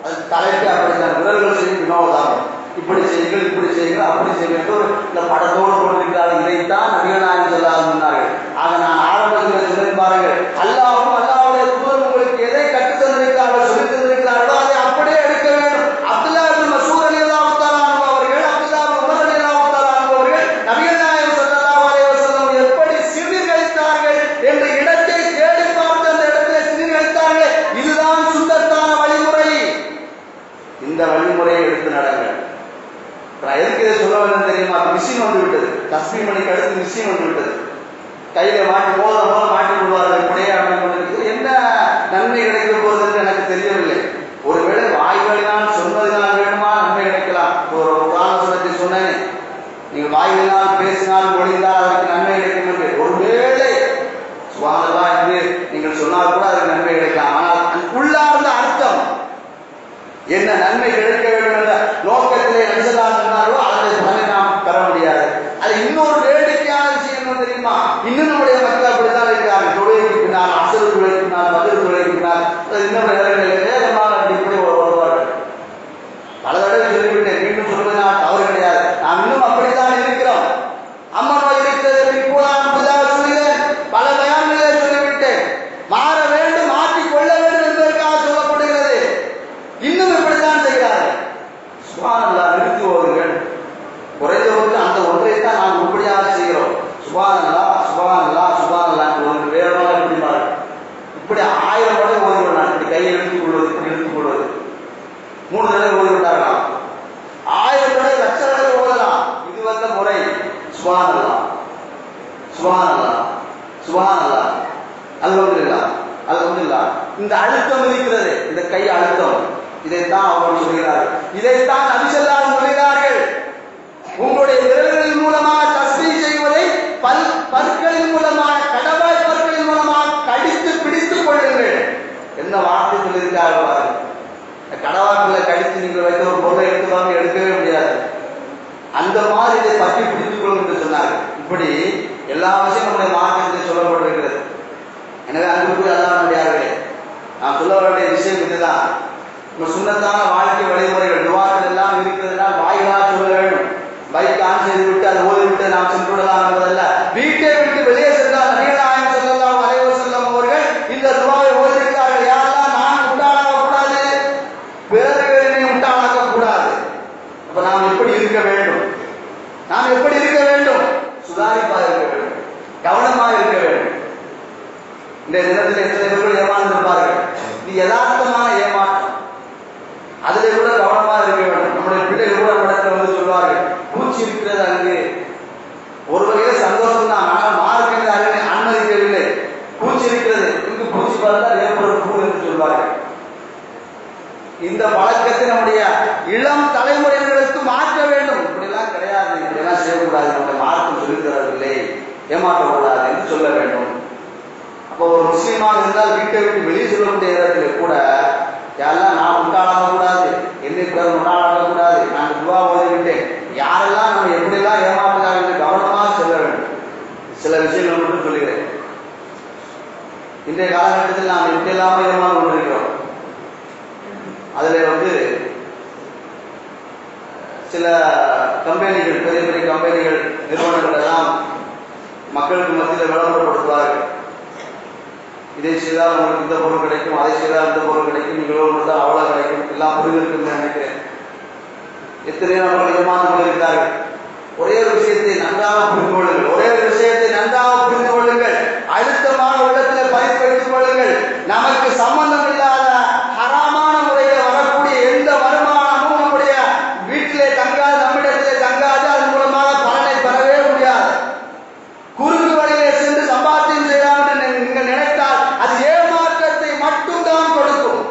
அது தலைக்கு அப்படித்தான், விரல்கள் செய்யும் வினோதம், இப்படி செய்யுங்கள், இப்படி செய்யுங்கள், அப்படி செய்யுங்கள் இந்த படத்தோடு கொண்டிருக்கிறார்கள். இதைத்தான் நபிகள் நாயகம் ஸல்லல்லாஹு சொன்னார்கள். ஆக நான் ஆரம்பத்தில் சொல்லி பாருங்கள், அல்லாஹ்வும் அல்லாஹ்வுடைய தூதர் உங்களுக்கு எதை கற்றுத் தந்திருக்கிறார்கள், சொல்லித் தந்திருக்கிறார்களோ அதை அப்படியே எடுக்க வேண்டும். அப்துல்லாஹ் இப்னு மஸ்ஊத் ரலியல்லாஹு தஆலா அன்ஹு அவர்கள், அப்துல்லாஹ் இப்னு உமர் ரலியல்லாஹு தஆலா அன்ஹு அவர்கள் நபிகள் நாயகம் ஸல்லல்லாஹு அலைஹி வஸல்லம் எப்படி சீர்கழித்தார்கள் என்ற இடத்தை தேடி பார்த்து அந்த இடத்திலே சீர்கழித்தார்கள். இதுதான் சுத்தத்தான வழிமுறை. இந்த வழிமுறையை எடுத்து நடங்கள். எதுக்கு இதை சொல்ல வேண்டும் தெரியுமா? மிஷின் வந்து விட்டது. தஸ்பீஹ் மணிக்கு அடுத்து மிஷின் வந்து விட்டது. கையில மாட்டி போத மாட்டி விடுவார்கள். இப்படியே அப்படின்னு என்ன நன்மை கிடைக்க போகுது என்று எனக்கு தெரியவில்லை. ஒருவேளை வாய்களினால் சொன்னதினால் வேணுமா நன்மை கிடைக்கலாம். ஒரு உதாரணத்தை சொன்னேன், நீங்கள் வாய்களினால் பேசினால் மொழிந்தால் அதற்கு நன்மை கிடைக்கும் என்று. ஒருவேளை சுப்ஹானல்லாஹ் என்று நீங்கள் சொன்னால் கூட அதற்கு நன்மை கிடைக்கலாம். ஆனால் உள்ளார்ந்த அர்த்தம் என்ன நன்மை கிடைக்க வேண்டும் என்ற நோக்கத்திலே நபிஸல்லல்லாஹு சொன்னாரோ அதனை பலனை நாம் பெற முடியாது. அது இன்னொரு வேடிக்கையான விஷயம் என்ன தெரியுமா? இன்னும் நம்முடைய மக்கள் அப்படித்தான் இருக்கிறார்கள். தொழுகைக்கு பின்னால், அஸ்ர் தொழுகைக்கு பின்னால், மக்ரிப் தொழுகைக்கு பின்னால், இன்னும் வேகமாக இப்படி வருவார்கள். பல தடவை சொல்லிவிட்டேன், மீண்டும் சொல்வதனால் தவறு கிடையாது. நாம் இன்னும் அப்படித்தான் இருக்கிறோம். அம்மா நோய் இருக்கிறது இப்போ நான் புதிதாக சொல்கிறேன், பல பயான்களை சொல்லிவிட்டேன். மாற வேண்டும், மாற்றிக் கொள்ள வேண்டும் என்பதற்காக சொல்லப்படுகிறது. இன்னும் இப்படித்தான் செய்கிறார்கள். சுப்ஹானல்லாஹ், நிறுத்தி ஓதுங்கள். குறைந்தவர்கள் அந்த ஒன்றைத்தான் நாம் உருப்படியாக செய்கிறோம். சுப்ஹானல்லாஹ், சுப்ஹானல்லாஹ், சுப்ஹானல்லாஹ் சுப்ஹானல்லாஹ் சுப்ஹானல்லாஹ் அல்ஹம்துலில்லாஹ் அல்ஹம்துலில்லாஹ். இந்த அழுத்தம் இருக்கிறது, இந்த கை அழுத்தம், இதைத்தான் அவர்கள் சொல்கிறார்கள். இதைத்தான் நபி ஸல்லல்லாஹு அலைஹி வஸல்லம் சொல்கிறார்கள். உங்களுடைய விரல்களின் மூலமாக தஸ்பீஹ் செய்வதை பற்களின் மூலமாக, கடவாய் பற்களின் மூலமாக கடித்து பிடித்துக் கொள்ளுங்கள். என்ன வார்த்தை சொல்லியிருக்கார்கள் பாருங்க. கடவாய்களை கடித்து நீங்கள் வைத்த ஒரு பொருளை எடுத்துவாங்க, எடுக்கவே முடியாது. அந்த மாதிரி இதை பற்றி பிடித்துக் கொள்ளும் என்று சொன்னார்கள். இப்படி எல்லா விஷயம் நம்முடைய மார்க்கத்தில் சொல்லப்பட்டிருக்கிறது. எனவே அன்புக்குரிய அல்லாஹ்வினடியார்களே, நான் சொல்ல வேண்டிய விஷயம் இதுதான். நம்ம சுன்னத்தான வாழ்க்கை வழிமுறைகள் துஆக்கள் எல்லாம் இருக்கிறதுனா வாயிலாக சொல்ல வேண்டும். பைக் ஆன் செய்து விட்டு அதை ஓதிவிட்டு நாம் சென்று விடலாம் என்பதல்ல. வீட்டை விட்டு வெளியே சென்றால் நபிகள் நாயகம் ஸல்லல்லாஹு அலைஹி வஸல்லம் அவர்கள் இந்த துஆவை ஓதியிருக்கிறார்கள். யா அல்லாஹ், நான் முட்டாளாக கூடாது, வேறுகளை முட்டாளாக கூடாது. அப்ப நாம் எப்படி இருக்க வேண்டும்? நாம் எப்படி இருக்க வேண்டும்? சுதாரிப்பாக இருக்க வேண்டும், கவனமாக இருக்க வேண்டும். இந்த தினத்தில் எத்தனை பேர்கள் ஏமாந்திருப்பார்கள். இது யதார்த்தமான ஏமாற்றம். அதிலே கூட கவனமாக இருக்க வேண்டும். நம்முடைய பிள்ளைகள் கூட இடத்துல வந்து சொல்வார்கள், பூச்சி இருக்கிறது அங்கு. ஒரு வகையில் சந்தோஷம் தான், ஆனால் மார்க்க அனுமதிக்கவில்லை. பூச்சி இருக்கிறது, இங்கு பூச்சி பார்த்தால் ஏற்படும் பூ என்று சொல்வார்கள். இந்த பழக்கத்தை நம்முடைய இளம் தலைமுறைகளுக்கு மாற்ற வேண்டும். இப்படிலாம் கிடையாது, இப்படிலாம் செய்யக்கூடாது, நம்முடைய மார்க்கம் சொல்லித் தரவில்லை, ஏமாற்றக்கூடாது என்று சொல்ல வேண்டும். அப்போ ஒரு முஸ்லீமாக இருந்தால் வீட்டை விட்டு வெளியே சொல்லக்கூடிய இடத்துல கூட யாரெல்லாம் நான் முட்டாளாக கூடாது, என்னை பிறகு முட்டாளாக கூடாது, நான் துவா ஓதிவிட்டேன், யாரெல்லாம் நம்ம எப்படிலாம் ஏமாற்றுகிறார்கள் என்று கவனமாக சொல்ல வேண்டும். சில விஷயங்கள் மட்டும் சொல்லுகிறேன். இன்றைய காலகட்டத்தில் நாம் எப்படியெல்லாம் ஏமாந்து கொண்டிருக்கிறோம். அதில் வந்து சில கம்பெனிகள், பெரிய பெரிய கம்பெனிகள், நிறுவனங்கள் எல்லாம் மக்களுக்கு மத்தியில் விளம்பரப்படுத்துவார்கள். இதை செய்தால் உங்களுக்கு இந்த பொருள் கிடைக்கும், அதை செய்தால் இந்த பொருள் கிடைக்கும், நீங்கள் இருந்தால் அவ்வளோ கிடைக்கும், எல்லாம் புரிந்திருக்குன்னு நினைக்கிறேன். எத்தனையோ நபர்கள் ஏமாந்து கொண்டிருக்கிறார்கள். ஒரே ஒரு விஷயத்தை நன்றாக புரிந்து கொள்ளுங்கள், ஒரே ஒரு விஷயத்தை நன்றாக புரிந்து கொள்ளுங்கள், அழுத்தமான உள்ளத்தில் பதித்து வைத்துக் கொள்ளுங்கள். நமக்கு சம்பந்தம் இல்லாத ஹராமான முறையில் வரக்கூடிய எந்த வருமானமும் நம்முடைய வீட்டிலே தங்காது, நம்மிடத்திலே தங்காது. அதன் மூலமாக பலனை பெறவே முடியாது. குறுக்கு வழியிலே சென்று சம்பாத்தியம் செய்யலாம் என்று நீங்கள் நினைத்தால் அது ஏமாற்றத்தை மட்டும்தான் கொடுக்கும்.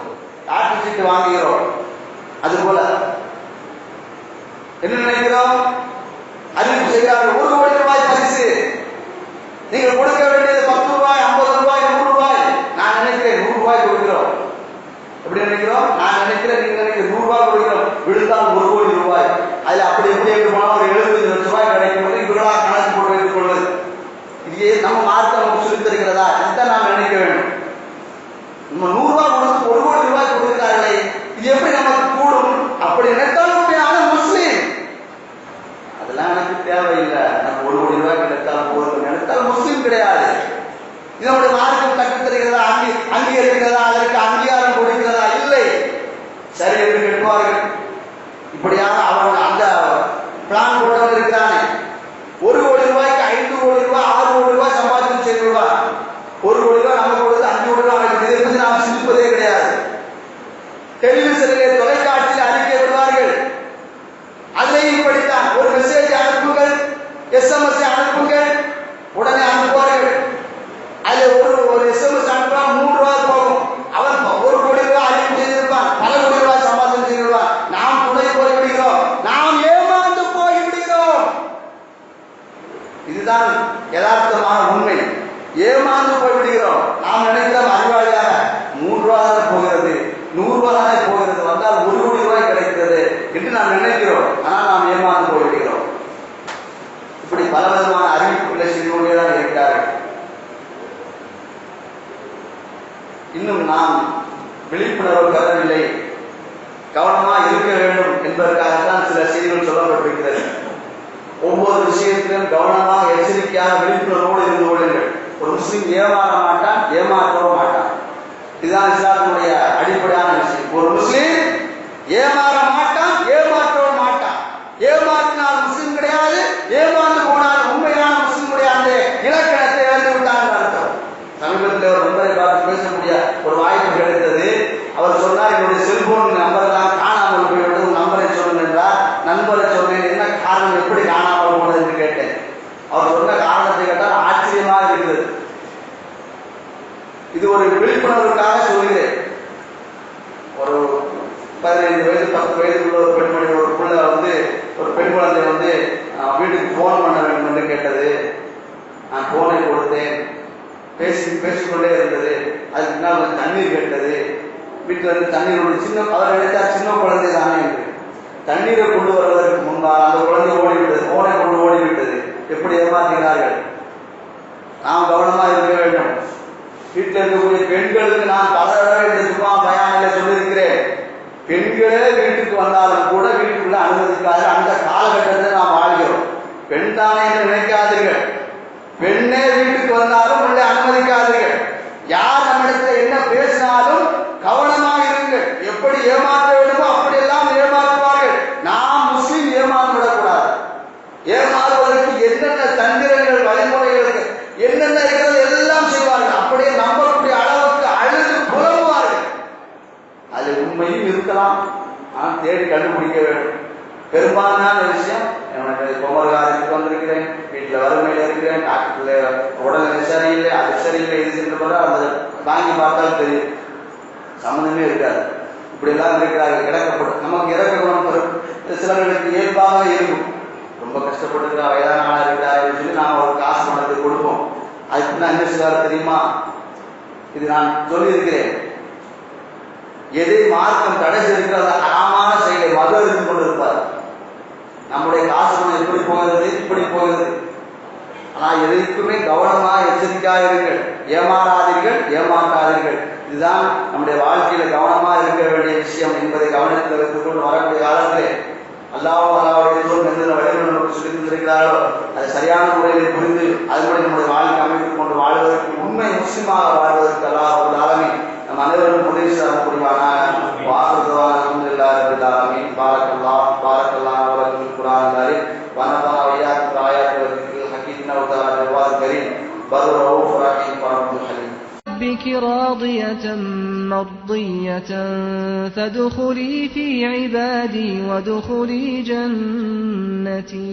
லாட்டரி சீட்டு வாங்குகிறோம், அதுபோல என்ன நினைக்கிறோம்? அறிவிப்பு செய்கிறார்கள், 1 கோடி ரூபாய் பரிசு, நீங்கள் கொடுக்க வேண்டியது 10 ரூபாய், 50 ரூபாய், 100 ரூபாய். நான் நினைக்கிறேன் 100 ரூபாய் கொடுக்கிறோம். எப்படி நினைக்கிறோம்? நான் நினைக்கிறேன், நீங்க நினைக்கிறேன் 100 ரூபாய் கொடுக்கிறோம். விழுந்தால் 1 கோடி ரூபாய். அதுல அப்படி எப்படி என்று போனால் ஒரு 75 லட்சம் ரூபாய் கிடைக்கும் போது இவர்களா கணக்கு போட்டு வைத்துக் கொள்வது. இது நம்ம மார்க்கம் நமக்கு சொல்லித் தருகிறதா? இதுதான் நாம் நினைக்க வேண்டும். நம்ம 100 ரூபாய் கொடுத்து 1 கோடி ரூபாய் கொடுக்கிறார்களே, இது எப்படி நமக்கு கூடும்? அப்படி நினைத்தால் உண்மையான முஸ்லீம். அதெல்லாம் எனக்கு தேவையில்லை, நம்ம 1 கோடி ரூபாய் கிடைத்தால் போதும் நினைத்தால் முஸ்லீம் கிடையாது. இது நம்முடைய மார்க்கம் கற்றுத் தருகிறதா? அங்கீகரிக்கிறதா? அதற்கு அங்கீகாரம் கொடுக்கிறதா? இல்லை. சரி என்று கேட்பார்கள். இப்படியான அவன் அந்த பிளான் போட்டவன் இருக்கிறானே, 1 கோடி ரூபாய்க்கு 5 கோடி ரூபாய், 6 கோடி ரூபாய் சம்பாதித்து செய்து விடுவார். 1 கோடி ரூபாய் நமக்கு கொடுத்து 5 கோடி ரூபாய் இதை பற்றி நாம் சிந்திப்பதே கிடையாது. டெலிவிஷனிலே, தொலைக்காட்சியில் அறிக்கை விடுவார்கள். அதிலேயும் இப்படித்தான். ஒரு மெசேஜ் அனுப்புங்கள், SMS அனுப்புங்கள், உடனே அனுப்புவார்கள். அதில் ஒரு SMS அனுப்புனா 3 ரூபாய் போகும். அவன் 1 கோடி ரூபாய் அறிவிப்பு செய்திருப்பான், பல கோடி ரூபாய் சம்பாதித்து செய்திருப்பான். நாம் துணை போய்விடுகிறோம், நாம் ஏமாந்து போய்விடுகிறோம். இதுதான் யதார்த்தமான உண்மை. ஏமாந்து போய்விடுகிறோம். நாம் நினைக்கிறோம் அறிவாளியாக 3 ரூபாய் தானே போகிறது, 100 ரூபாய் தானே போகிறது, வந்தால் 1 கோடி ரூபாய் கிடைக்கிறது என்று நாம் நினைக்கிறோம். ஆனால் நாம் ஏமாந்து போய்விடுகிறோம். இப்படி பல விதமான அறிவிப்புகளை செய்து கொண்டேதான் இருக்கிறார்கள். இன்னும் நாம் விழிப்புணர்வு பெறவில்லை, கவனமாக இருக்க வேண்டும் என்பதற்காகத்தான் சில செய்திகள் சொல்லப்பட்டிருக்கிறது. ஒவ்வொரு விஷயத்திலும் கவனமாக, எச்சரிக்கையாக, விழிப்புணர்வோடு இருந்து கொள்ளுங்கள். ஒரு முஸ்லீம் ஏமாற மாட்டான், ஏமாற்றவும் மாட்டான். இதுதான் இஸ்லாத்தினுடைய அடிப்படையான விஷயம். ஒரு முஸ்லீம் ஏமாற மாட்டான், ஏமாற்றவும் மாட்டான். ஏமாற்றினால் முஸ்லீம் கிடையாது, ஏமாந்து போனால் உண்மையான முஸ்லீமுடைய அந்த இலக்கணத்தை இழந்து விட்டான் என்று அர்த்தம். சமீபத்தில் ஒரு நண்பரை பார்த்து பேசக்கூடிய ஒரு வாய்ப்பு கிடைத்தது. அவர் சொன்னார், என்னுடைய செல்போன் நம்பர் எல்லாம் காணாமல் போய்விட்டது, நம்பரை சொல்லுங்க என்றார். நண்பரை சொன்னேன், என்ன காரணம், எப்படி காணாமல் போனது என்று கேட்டேன். அவர் சொன்ன காரணத்தை கேட்டால் ஆச்சரியமாக இருக்கிறது. இது ஒரு விழிப்புணர்வுக்காக சொல்கிறேன். ஒரு 15 வயது 10 வயதுக்குள்ள ஒரு பெண்மணி, ஒரு பிள்ளை ஒரு பெண் குழந்தை வீட்டுக்கு போன் பண்ண வேண்டும் என்று கேட்டது. நான் போனை கொடுத்தேன். பேசிக்கொண்டே இருந்தது. அதுக்கு பின்னால் தண்ணீர் கேட்டது. வீட்டில் தண்ணீர் அவர் நினைத்தா சின்ன குழந்தை தானே என்று தண்ணீரை கொண்டு வருவதற்கு முன்னால் அந்த குழந்தை ஓடிவிட்டது. போனை கொண்டு ஓடிவிட்டது. எப்படி ஏமாற்றுகிறார்கள். நாம் கவனமாக இருக்க வேண்டும். வீட்டில் இருக்கக்கூடிய பெண்களுக்கு நான் பல தடவை இந்த சும்மா பயானில சொல்லியிருக்கிறேன். பெண்களே வீட்டுக்கு வந்தாலும் கூட வீட்டுக்குள்ள அனுமதிக்காது. அந்த காலகட்டத்தில் நாம் வாழ்கிறோம். பெண் தானே என்று நினைக்காதீர்கள். பெண்ணே வீட்டுக்கு வந்தாலும் உள்ளே அனுமதிக்காதீர்கள். யார் நம்மிடத்தில் என்ன பேசினாலும் கவனமாக இருங்கள். எப்படி ஏமாற்ற வேண்டுமோ அப்படியெல்லாம் ஏமாற்றுவார்கள். நாம் முஸ்லீம் ஏமாந்து விடக்கூடாது. ஏமாறுவதற்கு என்னென்ன தந்திரங்கள் வழிமுறைகளுக்கு என்னென்ன இருக்கிறது எல்லாம் செய்வார்கள். அப்படியே நம்பக்கூடிய அளவுக்கு அழுது புலம்புவார்கள். அது உண்மையும் இருக்கலாம். நான் தேடி கண்டுபிடிக்க வேண்டும். பெரும்பாலான விஷயம் எனக்கு குமரகாரத்துக்கு வந்திருக்கிறேன், வீட்டில் வறுமையில இருக்கிறேன், டாக்டர்ல உடல்நிலை சரியில்லை, அது சரியில்லை, இது சென்று அந்த வாங்கி பார்த்தாலும் தெரியும். சம்மந்தமே இருக்காது. இப்படி எல்லாம் இருக்கிறார்கள். கிடக்கப்படும் நமக்கு இறக்க குணம் சிலர்களுக்கு இயல்பாக இருக்கும். ரொம்ப கஷ்டப்பட்டு வயதான ஆளா இருக்கிறார்கள் சொல்லி நாம் ஒரு காசு பணத்தை கொடுப்போம். அதுக்கு நான் என்ன செய்வார் தெரியுமா? இது நான் சொல்லியிருக்கிறேன். எதை மார்க்கம் தடை செய்திருக்கிற அறமான செயலை மது இருந்து கொண்டிருப்பார். நம்முடைய காசு பணம் எப்படி போகிறது, இப்படி போகிறது. ஆனால் எதற்குமே கவனமாக எச்சரிக்கையாக இருங்கள். ஏமாறாதீர்கள், ஏமாற்றாதீர்கள். இதுதான் நம்முடைய வாழ்க்கையில கவனமாக இருக்க வேண்டிய விஷயம் என்பதை கவனத்தில் வைத்துக் கொண்டு வரக்கூடிய காலத்திலே அல்லாஹ்வுடைய தூதர் எந்த வழிமுறை நமக்கு சொல்லித் தந்திருக்கிறாரோ அதை சரியான முறையில் புரிந்து அதுபடி நம்முடைய வாழ்க்கை அமைத்துக் கொண்டு வாழ்வதற்கு, உண்மை முஸ்லிமாக வாழ்வதற்கு அல்லாஹ் ஆலமீன் நம் அனைவரும் உதவி செய்ய முடிவானாக. வாக்குறுதிவான அல்ஹம்துலில்லாஹி ரப்பில் ஆலமீன். பாரக்கல்லாஹு வலக்கும் ஃபில் குர்ஆனில் கரீம் வ நஃபஅனா வ இய்யாக்கும் பில் ஆயாத்தி வ ذிக்ரில் ஹக்கீம் இன்னஹு தஆலா ஜவ்வாதுர் கரீம் பர் ரഊஃபுர் ரஹீம் ரப்பல் ஹலீம். بك راضية مرضية فادخلي في عبادي وادخلي جنتي.